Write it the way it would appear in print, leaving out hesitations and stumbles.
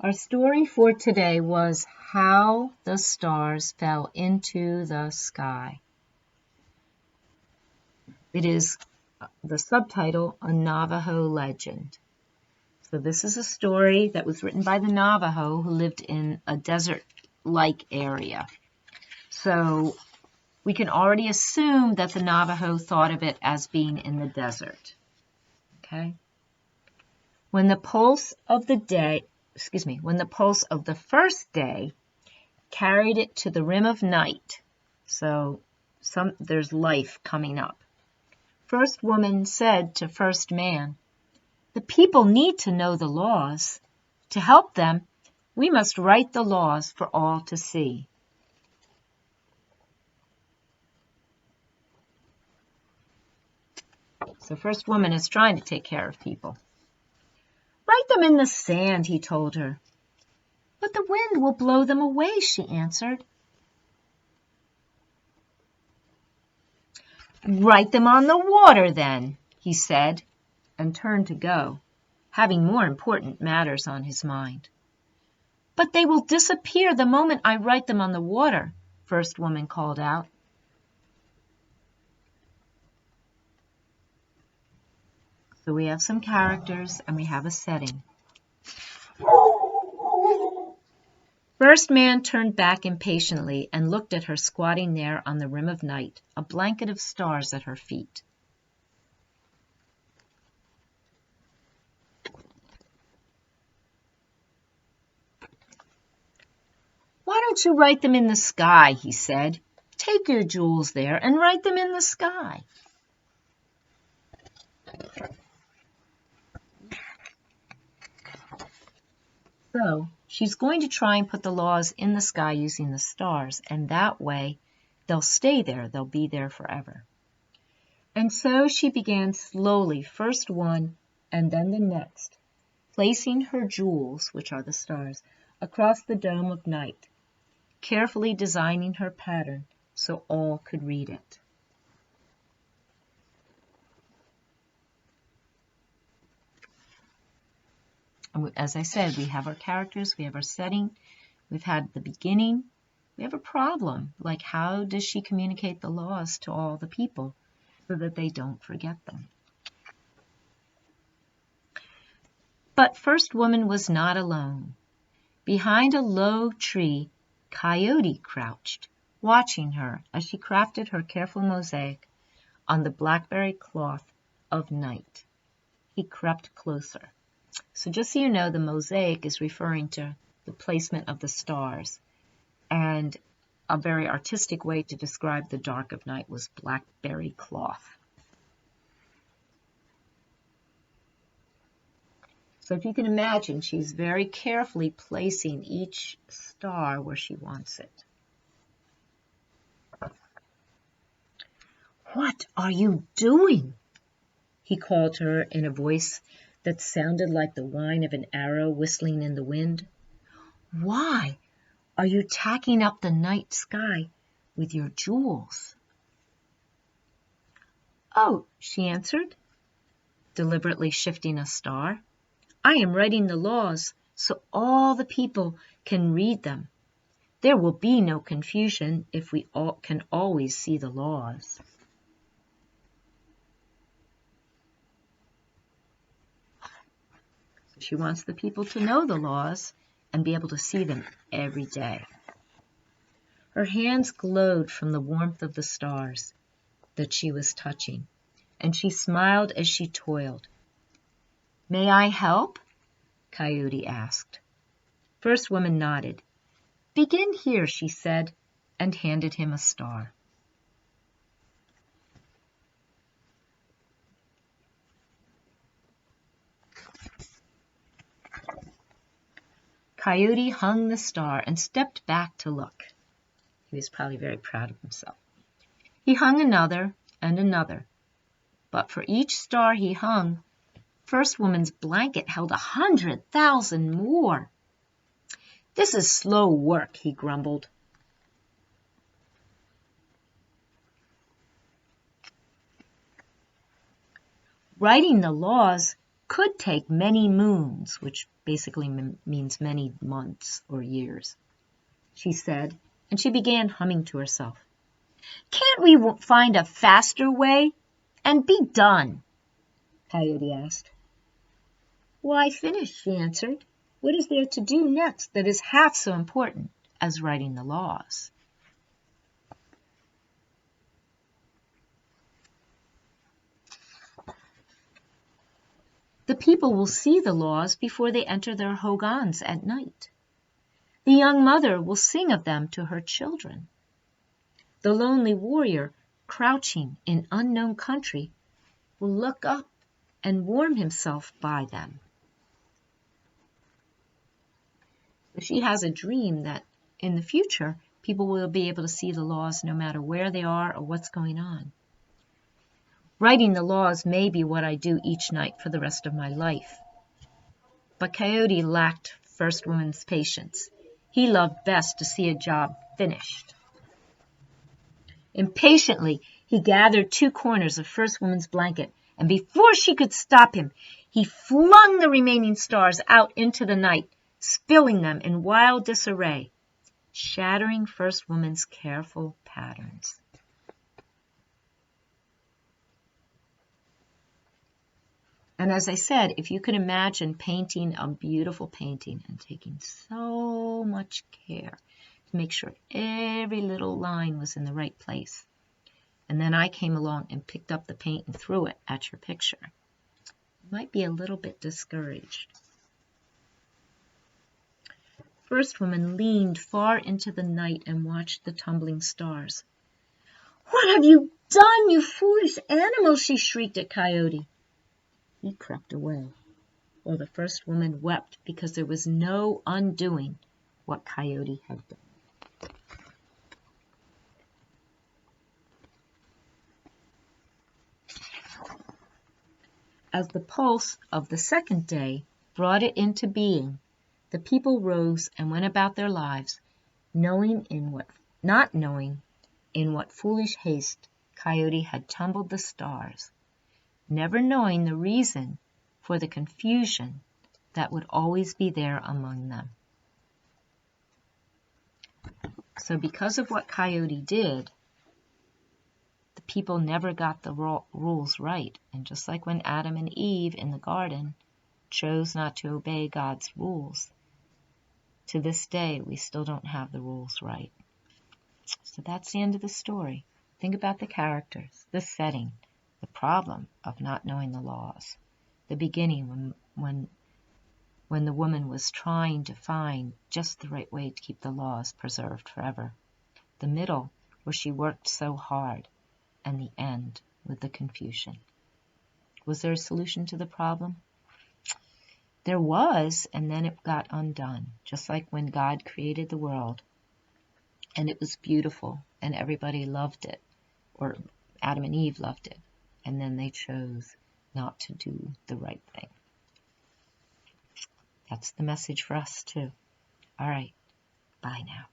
Our story for today was How the Stars Fell into the Sky. It is the subtitle, A Navajo Legend. So this is a story that was written by the Navajo who lived in a desert-like area. So we can already assume that the Navajo thought of it as being in the desert. Okay? When the pulse of the first day carried it to the rim of night, so there's life coming up. First woman said to first man, "The people need to know the laws. To help them, we must write the laws for all to see." So first woman is trying to take care of people. "Write them in the sand," he told her. "But the wind will blow them away," she answered. "Write them on the water, then," he said, and turned to go, having more important matters on his mind. "But they will disappear the moment I write them on the water," first woman called out. So we have some characters and we have a setting. First man turned back impatiently and looked at her squatting there on the rim of night, a blanket of stars at her feet. "Why don't you write them in the sky?" he said. "Take your jewels there and write them in the sky." So she's going to try and put the laws in the sky using the stars, and that way they'll stay there. They'll be there forever. And so she began slowly, first one and then the next, placing her jewels, which are the stars, across the dome of night, carefully designing her pattern so all could read it. As I said, we have our characters, we have our setting, we've had the beginning, we have a problem, like how does she communicate the laws to all the people so that they don't forget them? But First Woman was not alone. Behind a low tree, Coyote crouched, watching her as she crafted her careful mosaic on the blackberry cloth of night. He crept closer. So just so you know, the mosaic is referring to the placement of the stars. And a very artistic way to describe the dark of night was blackberry cloth. So if you can imagine, she's very carefully placing each star where she wants it. "What are you doing?" he called to her in a voice that sounded like the whine of an arrow whistling in the wind. "Why are you tacking up the night sky with your jewels?" "Oh," she answered, deliberately shifting a star, "I am writing the laws so all the people can read them. There will be no confusion if we all can always see the laws." She wants the people to know the laws and be able to see them every day. Her hands glowed from the warmth of the stars that she was touching, and she smiled as she toiled. "May I help?" Coyote asked. First Woman nodded. "Begin here," she said, and handed him a star. Coyote hung the star and stepped back to look. He was probably very proud of himself. He hung another and another, but for each star he hung, First Woman's blanket held 100,000 more. "This is slow work," he grumbled. "Writing the laws could take many moons, which basically means many months or years, she said, and she began humming to herself. Can't we find a faster way and be done? Coyote asked. Why finish, she answered. What is there to do next that is half so important as writing the laws? The people will see the laws before they enter their hogans at night. The young mother will sing of them to her children. The lonely warrior, crouching in unknown country, will look up and warm himself by them. She has a dream that in the future, people will be able to see the laws no matter where they are or what's going on. Writing the laws may be what I do each night for the rest of my life. But Coyote lacked First Woman's patience. He loved best to see a job finished. Impatiently, he gathered 2 corners of First Woman's blanket, and before she could stop him, he flung the remaining stars out into the night, spilling them in wild disarray, shattering First Woman's careful patterns. And as I said, if you could imagine painting a beautiful painting and taking so much care to make sure every little line was in the right place, and then I came along and picked up the paint and threw it at your picture, you might be a little bit discouraged. First Woman leaned far into the night and watched the tumbling stars. What have you done, you foolish animal? She shrieked at Coyote. He crept away, while the First Woman wept because there was no undoing what Coyote had done. As the pulse of the second day brought it into being, the people rose and went about their lives, not knowing in what foolish haste Coyote had tumbled the stars, never knowing the reason for the confusion that would always be there among them. So because of what Coyote did, the people never got the rules right. And just like when Adam and Eve in the garden chose not to obey God's rules, to this day we still don't have the rules right. So that's the end of the story. Think about the characters, the setting, the problem of not knowing the laws, the beginning when the woman was trying to find just the right way to keep the laws preserved forever, the middle where she worked so hard, and the end with the confusion. Was there a solution to the problem? There was, and then it got undone, just like when God created the world and it was beautiful and everybody loved it, or Adam and Eve loved it, and then they chose not to do the right thing. That's the message for us too. All right, bye now.